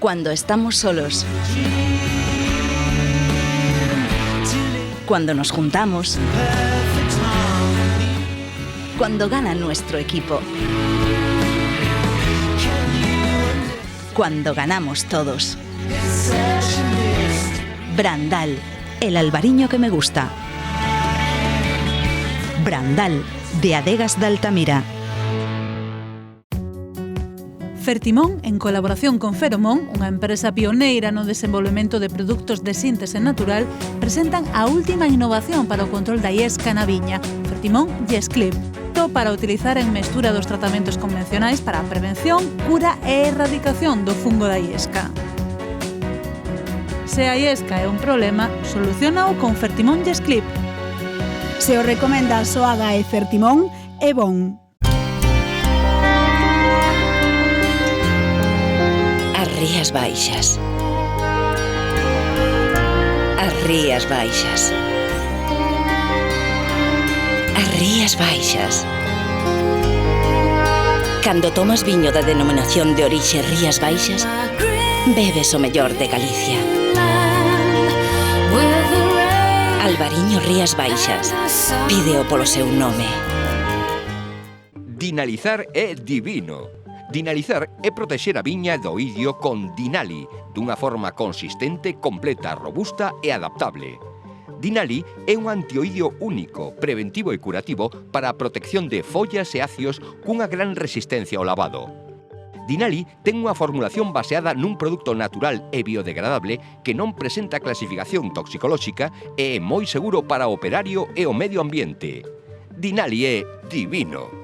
Cuando estamos solos. Cuando nos juntamos. Cuando gana nuestro equipo. Cuando ganamos todos. Brandal, el albariño que me gusta. Brandal, de Adegas de Altamira. Fertimón, en colaboración con Feromón, unha empresa pioneira no desenvolvemento de produtos de síntese natural, presentan a última innovación para o control da iesca na viña, Fertimón YesClip. Todo para utilizar en mestura dos tratamentos convencionais para a prevención, cura e erradicación do fungo da iesca. Se a iesca é un problema, solucionao con Fertimón YesClip. Se o recomenda Soaga e Fertimón, é bon. As Rías Baixas. As Rías Baixas. As Rías Baixas. Cando tomas viño da denominación de orixe Rías Baixas, bebes o mellor de Galicia. Albariño Rías Baixas. Pídeo polo seu nome. Dinalizar é divino. Dinalizar é protexer a viña do oidio con Dinali, dunha forma consistente, completa, robusta e adaptable. Dinali é un antioidio único, preventivo e curativo para a protección de follas e acios cunha gran resistencia ao lavado. Dinali ten unha formulación baseada nun produto natural e biodegradable que non presenta clasificación toxicolóxica e é moi seguro para o operario e o medio ambiente. Dinali é divino.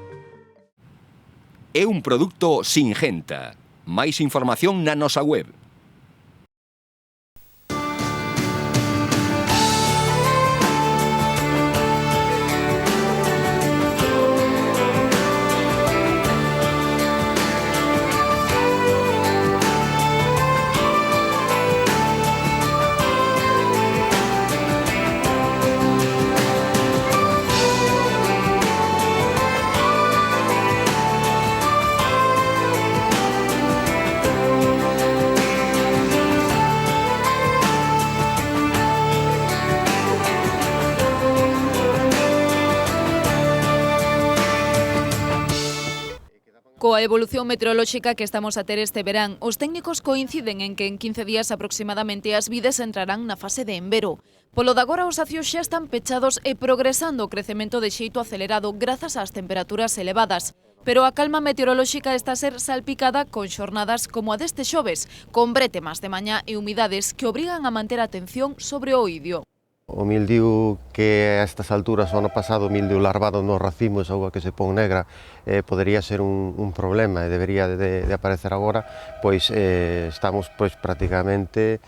É un produto Singenta. Máis información na nosa web. Coa evolución meteorolóxica que estamos a ter este verán, os técnicos coinciden en que en 15 días aproximadamente as vides entrarán na fase de envero. Polo de agora os acios xa están pechados e progresando o crecemento de xeito acelerado grazas ás temperaturas elevadas. Pero a calma meteorolóxica está a ser salpicada con xornadas como a deste xoves, con brétemas de mañá e humidades que obrigan a manter a atención sobre o oidio. O mildiu que a estas alturas o ano pasado, o mildiu larvado nos racimos, auga que se pon negra, podería ser un problema e debería de aparecer agora, pois estamos prácticamente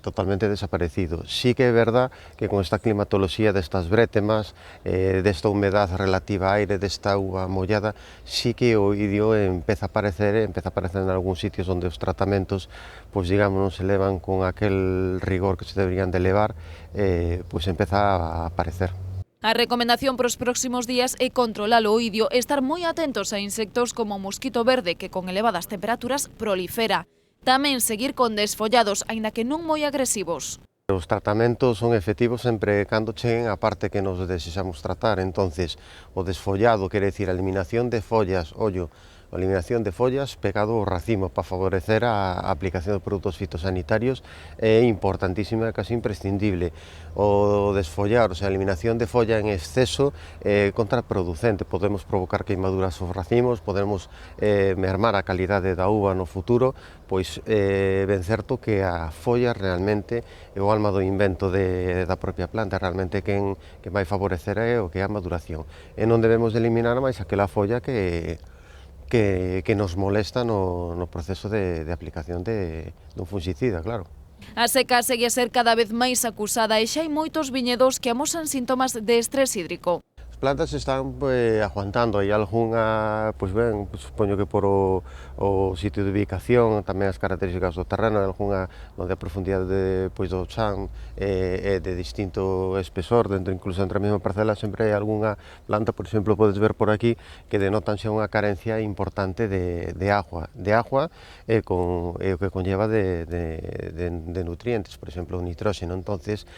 totalmente desaparecidos. Sí que é verdad que con esta climatoloxía destas brétemas, desta humedad relativa a aire, desta auga mollada, sí que o oidio empeza a aparecer en algúns sitios onde os tratamentos, pois digamos, non se levan con aquel rigor que se deberían de levar, pois empeza a aparecer. A recomendación para os próximos días é controlar o oidio e estar moi atentos a insectos como o mosquito verde que con elevadas temperaturas prolifera. Tamén seguir con desfollados, aínda que non moi agresivos. Os tratamentos son efectivos sempre cando cheguen a parte que nos desexamos tratar. Entonces, o desfollado quere decir a eliminación de follas, a eliminación de follas pegado ao racimo para favorecer a aplicación de produtos fitosanitarios é importantísima, casi imprescindible. O desfollar, a eliminación de folla en exceso é contraproducente, podemos provocar queimaduras aos racimos, podemos mermar a calidade da uva no futuro, pois ben certo que a folla realmente é o alma do invento da propia planta, realmente quen vai favorecer é o que é a maduración. E non debemos eliminar máis aquela folla que nos molesta no proceso de aplicación dun fungicida, claro. A seca segue a ser cada vez máis acusada e xa hai moitos viñedos que amosan síntomas de estrés hídrico. plantas están aguantando, hai algunha, pois ben, supoño que por o sitio de ubicación, tamén as características do terreno, hai algunha onde a profundidade do chan é de distinto espesor, incluso entre a mesma parcela sempre hai algunha planta, por exemplo, podes ver por aquí, que denotan xa unha carencia importante de agua e o que conlleva de nutrientes, por exemplo, o nitróxeno. Entonces,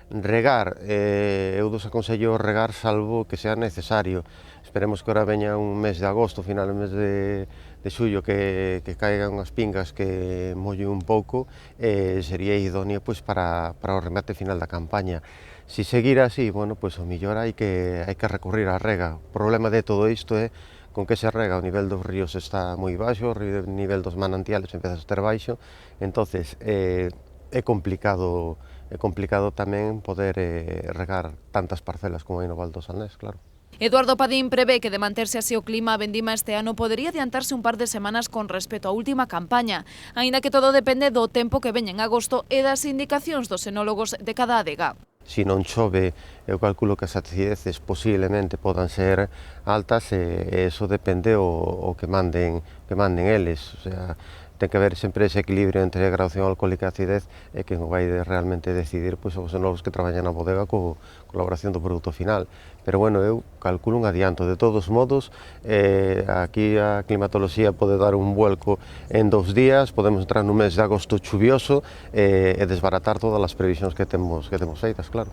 regar, eu desaconsello regar salvo que sea necesario. Esperemos que ahora veña un mes de agosto, final do mes de xullo, que caigan unhas pingas que molle un pouco, sería idóneo para o remate final da campaña. Si seguir así, bueno, o mellor hai que recurrir á rega. O problema de todo isto é con que se rega, o nivel dos ríos está moi baixo, o nivel dos manantiales empeza a estar baixo, entonces é complicado tamén poder regar tantas parcelas como hai no Val do Salnés, claro. Eduardo Padín prevé que de manterse así o clima a vendima este ano podería adiantarse un par de semanas con respecto á última campaña, aínda que todo depende do tempo que veña en agosto e das indicacións dos enólogos de cada adega. Si non chove, eu calculo que as acideces posiblemente podan ser altas e eso depende o que manden eles, o sea, ten que haber sempre ese equilibrio entre a graduación alcohólica e a acidez e que vai realmente decidir os enólogos que traballan na bodega co elaboración do produto final. Pero bueno, eu calculo un adianto. De todos modos, aquí a climatoloxía pode dar un vuelco en 2 días, podemos entrar nun mes de agosto chuvioso e desbaratar todas as previsións que temos feitas, claro.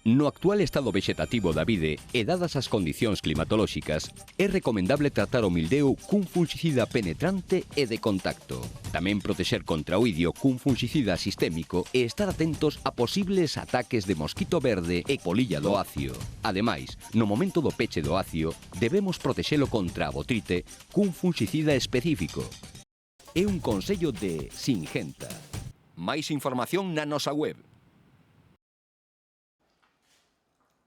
No actual estado vexetativo da vide e dadas as condicións climatolóxicas, é recomendable tratar o mildeo cun fungicida penetrante e de contacto. Tamén protexer contra o idio cun fungicida sistémico e estar atentos a posibles ataques de mosquito verde e polilla do acio. Ademais, no momento do peche do acio, debemos protexelo contra a botrite cun fungicida específico. É un consello de Singenta. Máis información na nosa web.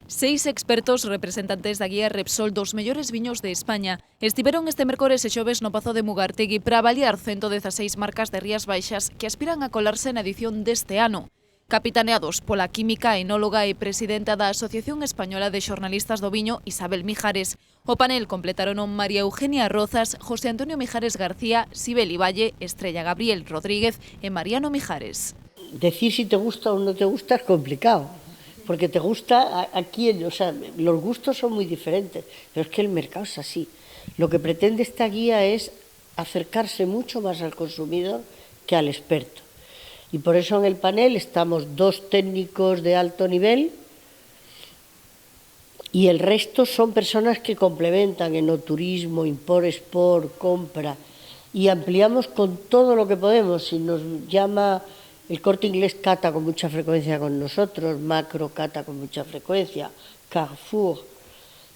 6 expertos representantes da guía Repsol dos mellores viños de España estiveron este mércores e xoves no Pazo de Mugartegui para avaliar 116 marcas de Rías Baixas que aspiran a colarse na edición deste ano. Capitaneados pola química, enóloga e presidenta da Asociación Española de Xornalistas do Viño, Isabel Mijares, o panel completaron María Eugenia Rozas, José Antonio Mijares García, Sibeli Valle, Estrella Gabriel Rodríguez e Mariano Mijares. Decir si te gusta o no te gusta es complicado. Porque te gusta aquí, o sea, los gustos son muy diferentes, pero es que el mercado es así. Lo que pretende esta guía es acercarse mucho más al consumidor que al experto. Y por eso en el panel estamos 2 técnicos de alto nivel y el resto son personas que complementan enoturismo, import-export, compra, y ampliamos con todo lo que podemos. Si nos llama El Corte Inglés, cata con mucha frecuencia con nosotros, Macro cata con mucha frecuencia, Carrefour,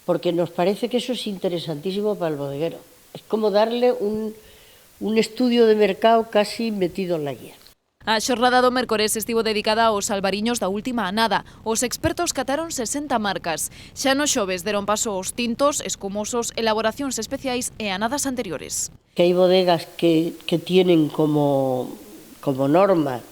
porque nos parece que eso es interesantísimo para el bodeguero. Es como darle un estudio de mercado casi metido en la guía. A xornada do mércores estivo dedicada aos albariños da última anada. Os expertos cataron 60 marcas. Xa no xoves deron paso aos tintos, escumosos, elaboracións especiais e anadas anteriores. Que hai bodegas que tienen como norma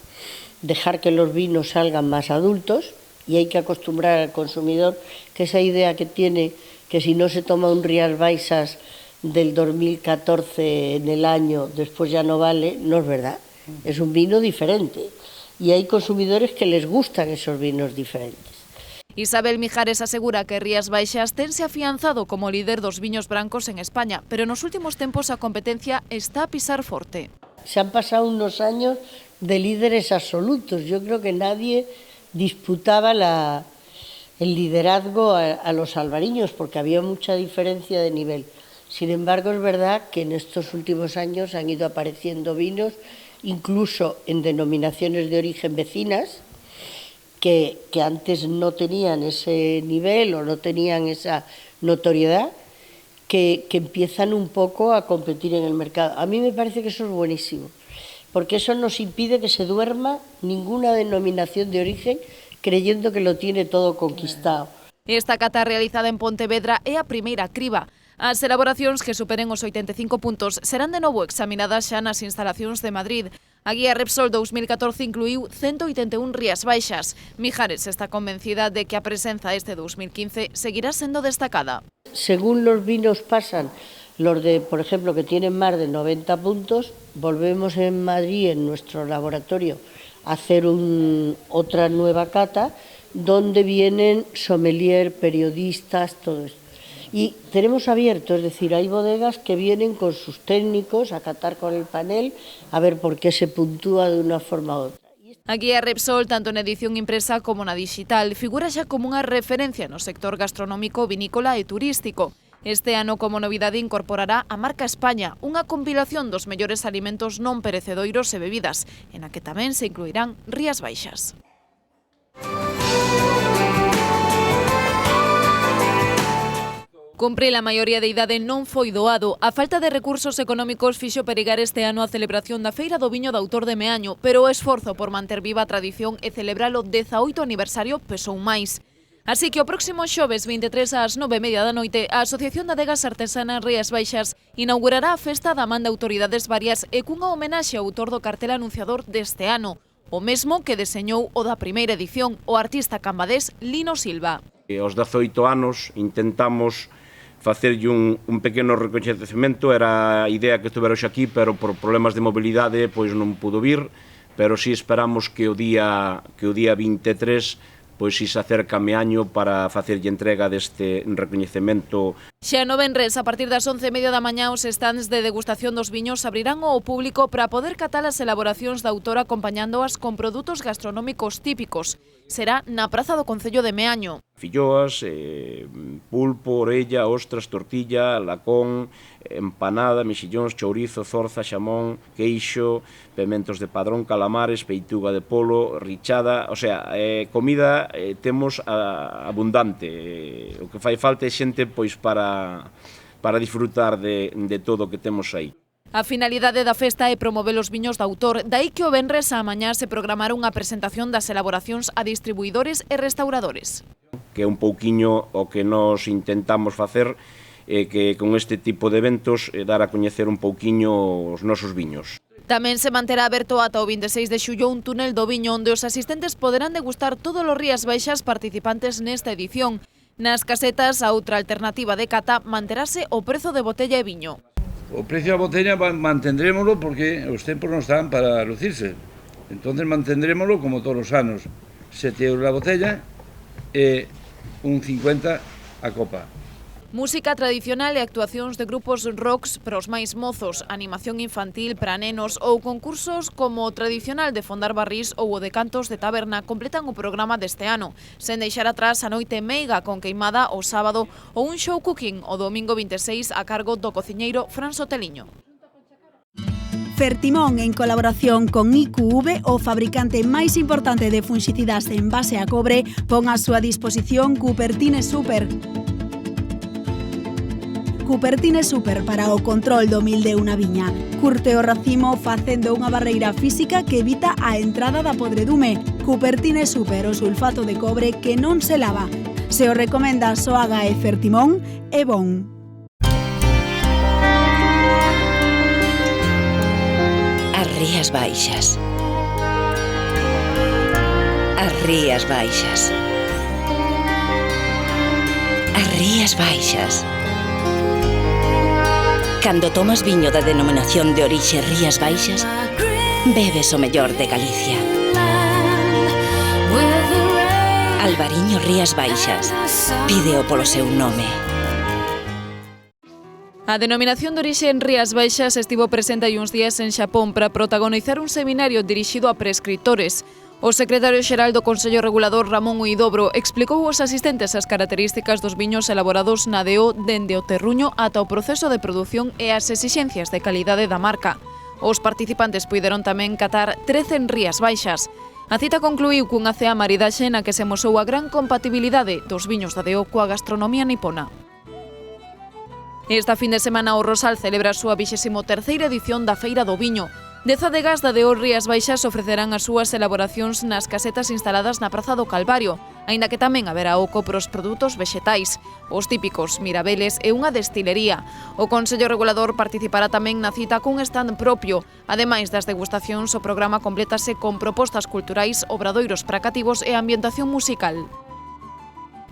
dejar que los vinos salgan más adultos y hay que acostumbrar al consumidor que esa idea que tiene que si no se toma un Rías Baixas del 2014 en el año después ya no vale, no es verdad. Es un vino diferente y hay consumidores que les gustan esos vinos diferentes. Isabel Mijares asegura que Rías Baixas tense afianzado como líder dos viños brancos en España, pero nos últimos tempos a competencia está a pisar forte. Se han pasado unos años de líderes absolutos. Yo creo que nadie disputaba el liderazgo a los albariños porque había mucha diferencia de nivel. Sin embargo, es verdad que en estos últimos años han ido apareciendo vinos, incluso en denominaciones de origen vecinas, que antes no tenían ese nivel o no tenían esa notoriedad, que empiezan un poco a competir en el mercado. A mí me parece que eso es buenísimo, porque eso nos impide que se duerma ninguna denominación de origen creyendo que lo tiene todo conquistado. Esta cata realizada en Pontevedra é a primeira criba. As elaboracións que superen os 85 puntos serán de novo examinadas xa nas instalacións de Madrid. A guía Repsol 2014 incluiu 181 Rías Baixas. Mijares está convencida de que a presenza este 2015 seguirá sendo destacada. Según los vinos pasan, los de, por ejemplo, que tienen más de 90 puntos, volvemos en Madrid, en nuestro laboratorio, a hacer otra nueva cata, donde vienen sommelier, periodistas, todo esto. Y tenemos abierto, es decir, hay bodegas que vienen con sus técnicos a catar con el panel, a ver por qué se puntúa de una forma u otra. A guía Repsol, tanto na edición impresa como na digital, figura xa como unha referencia no sector gastronómico, vinícola e turístico. Este ano, como novidade, incorporará a marca España, unha compilación dos mellores alimentos non perecedoiros e bebidas, en a que tamén se incluirán Rías Baixas. Cumprir a maioría de idade non foi doado. A falta de recursos económicos fixo perigar este ano a celebración da Feira do Viño de Autor de Meaño, pero o esforzo por manter viva a tradición e celebrar o 18º aniversario pesou máis. Así que o próximo xoves 23 ás 9:30 da noite, a Asociación de Adegas Artesanas Rías Baixas inaugurará a festa da man de autoridades varias e cunha homenaxe ao autor do cartel anunciador deste ano, o mesmo que deseñou o da primeira edición, o artista cambadés Lino Silva. Aos 18 anos intentamos facerlle un pequeno recoñecemento, era a idea que estuvera hoxe aquí, pero por problemas de mobilidade pois non pudo vir, pero si esperamos que o día 23 pois si se acerca Meaño para facerlle entrega deste recoñecemento. Xa no venres, a partir das 11:30 da mañá, os stands de degustación dos viños abrirán ao público para poder catar as elaboracións da autora acompañándoas con produtos gastronómicos típicos. Será na Praza do Concello de Meaño. Filloas, pulpo, orella, ostras, tortilla, lacón, empanada, mexillóns, chourizo, zorza, xamón, queixo, pementos de padrón, calamares, peituga de polo, richada, o sea, comida temos abundante. O que fai falta é xente pois para disfrutar de todo o que temos aí. A finalidade da festa é promover os viños de autor, dai que o venres á mañá se programara unha presentación das elaboracións a distribuidores e restauradores. Que é un pouquiño o que nos intentamos facer, que con este tipo de eventos dar a coñecer un pouquiño os nosos viños. Tamén se manterá aberto ata o 26 de xullo un túnel do viño onde os asistentes poderán degustar todos os Rías Baixas participantes nesta edición. Nas casetas, a outra alternativa de cata manterase o prezo de botella e viño. O precio da botella mantendrémoslo porque os tempos non están para lucirse. Entonces mantendrémoslo como todos os anos. 7 euros a botella e un 50 a copa. Música tradicional e actuacións de grupos rocks para os máis mozos, animación infantil para nenos ou concursos como o tradicional de fondar barrís ou o de cantos de taberna completan o programa deste ano, sen deixar atrás a noite meiga con queimada o sábado ou un show cooking o domingo 26 a cargo do cociñeiro Fran Soteliño. Fertimón, en colaboración con IQV, o fabricante máis importante de funxicidas en base a cobre, pon a súa disposición Cupertine Super. Cupertine Super para o control do mildeu na viña. Curte o racimo facendo unha barreira física que evita a entrada da podredume. Cupertine Super, o sulfato de cobre que non se lava. Se o recomenda Soaga e Fertimón, é bon. As Rías Baixas. As Rías Baixas. As Rías Baixas. Cando tomas viño da denominación de orixe Rías Baixas, bebes o mellor de Galicia. Albariño Rías Baixas. Pídeo polo seu nome. A denominación de orixe en Rías Baixas estivo presente hai uns días en Xapón para protagonizar un seminario dirixido a prescriptores. O secretario xeral do Consello Regulador, Ramón Huidobro, explicou aos asistentes as características dos viños elaborados na DO dende o terruño ata o proceso de produción e as exixencias de calidade da marca. Os participantes puideron tamén catar 13 en Rías Baixas. A cita concluíu cunha cea maridaxe na que se mosou a gran compatibilidade dos viños da DO coa gastronomía nipona. Esta fin de semana o Rosal celebra a súa 23ª edición da Feira do Viño. 10 adegas da DO Rías Baixas ofrecerán as súas elaboracións nas casetas instaladas na Praza do Calvario. aínda que tamén haberá oco pros produtos vexetais, os típicos mirabeles e unha destilería. O Consello Regulador participará tamén na cita cun stand propio. Ademais das degustacións, o programa complétase con propostas culturais, obradoiros para cativos e ambientación musical.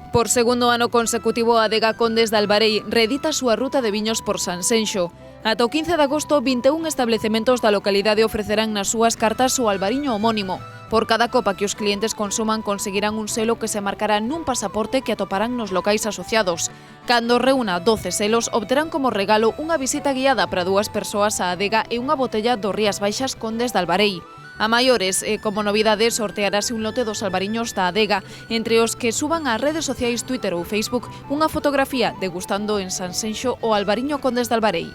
Por segundo ano consecutivo, a Adega Condes de Albarei reedita a súa ruta de viños por Sanxenxo. Ata o 15 de agosto, 21 establecementos da localidade ofrecerán nas súas cartas o albariño homónimo. Por cada copa que os clientes consuman conseguirán un selo que se marcará nun pasaporte que atoparán nos locais asociados. Cando reúna 12 selos, obterán como regalo unha visita guiada para 2 persoas á adega e unha botella do Rías Baixas Condes de Albarei. A maiores, como novidade, sortearase un lote dos albariños da adega, entre os que suban ás redes sociais Twitter ou Facebook unha fotografía degustando en Sanxenxo o albariño Condes de Albarei.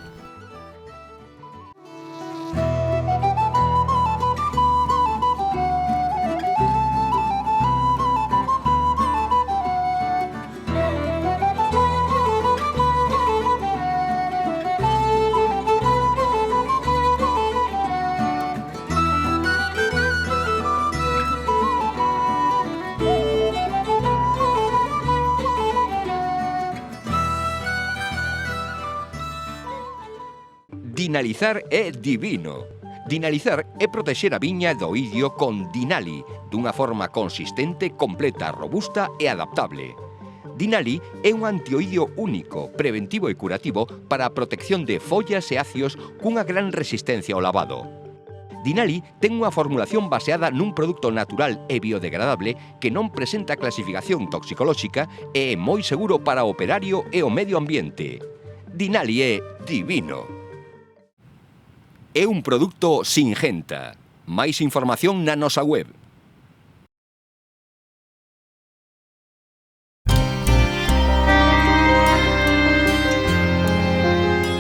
Dinalizar é divino. Dinalizar é protexer a viña do idio con Dinali, dunha forma consistente, completa, robusta e adaptable. Dinali é un antioidio único, preventivo e curativo para a protección de follas e acios cunha gran resistencia ao lavado. Dinali ten unha formulación baseada nun produto natural e biodegradable que non presenta clasificación toxicolóxica e é moi seguro para o operario e o medio ambiente. Dinali é divino. É un produto Singenta. Máis información na nosa web.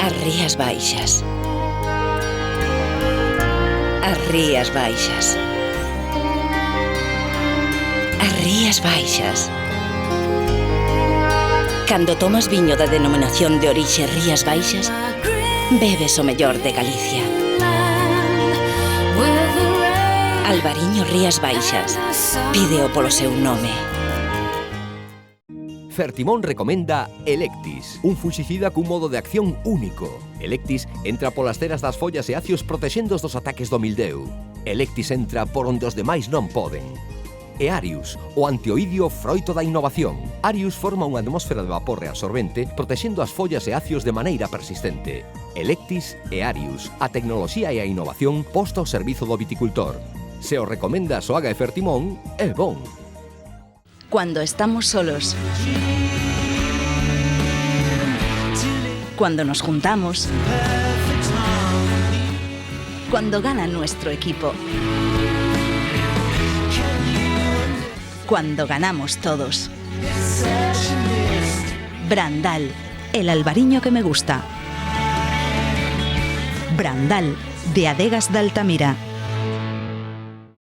As Rías Baixas. As Rías Baixas. As Rías Baixas. Cando tomas viño da denominación de orixe Rías Baixas, bebes o mellor de Galicia. Albariño Rías Baixas. Pídeo polo seu nome. Fertimón recomenda Electis, un fuxicida cun modo de acción único. Electis entra polas ceras das follas e acios protexendos dos ataques do mildeu. Electis entra por onde os demais non poden. E Arius, o antioidio froito da innovación. Arius forma unha atmósfera de vapor reabsorbente protexendo as follas e acios de maneira persistente. Electis e Arius, a tecnoloxía e a innovación posta ao servizo do viticultor. Se o recomenda Soaga e Fertimón, é bon. Cuando estamos solos. Cuando nos juntamos. Cuando gana nuestro equipo. Cuando ganamos todos. Brandal, el albariño que me gusta. Brandal, de Adegas de Altamira.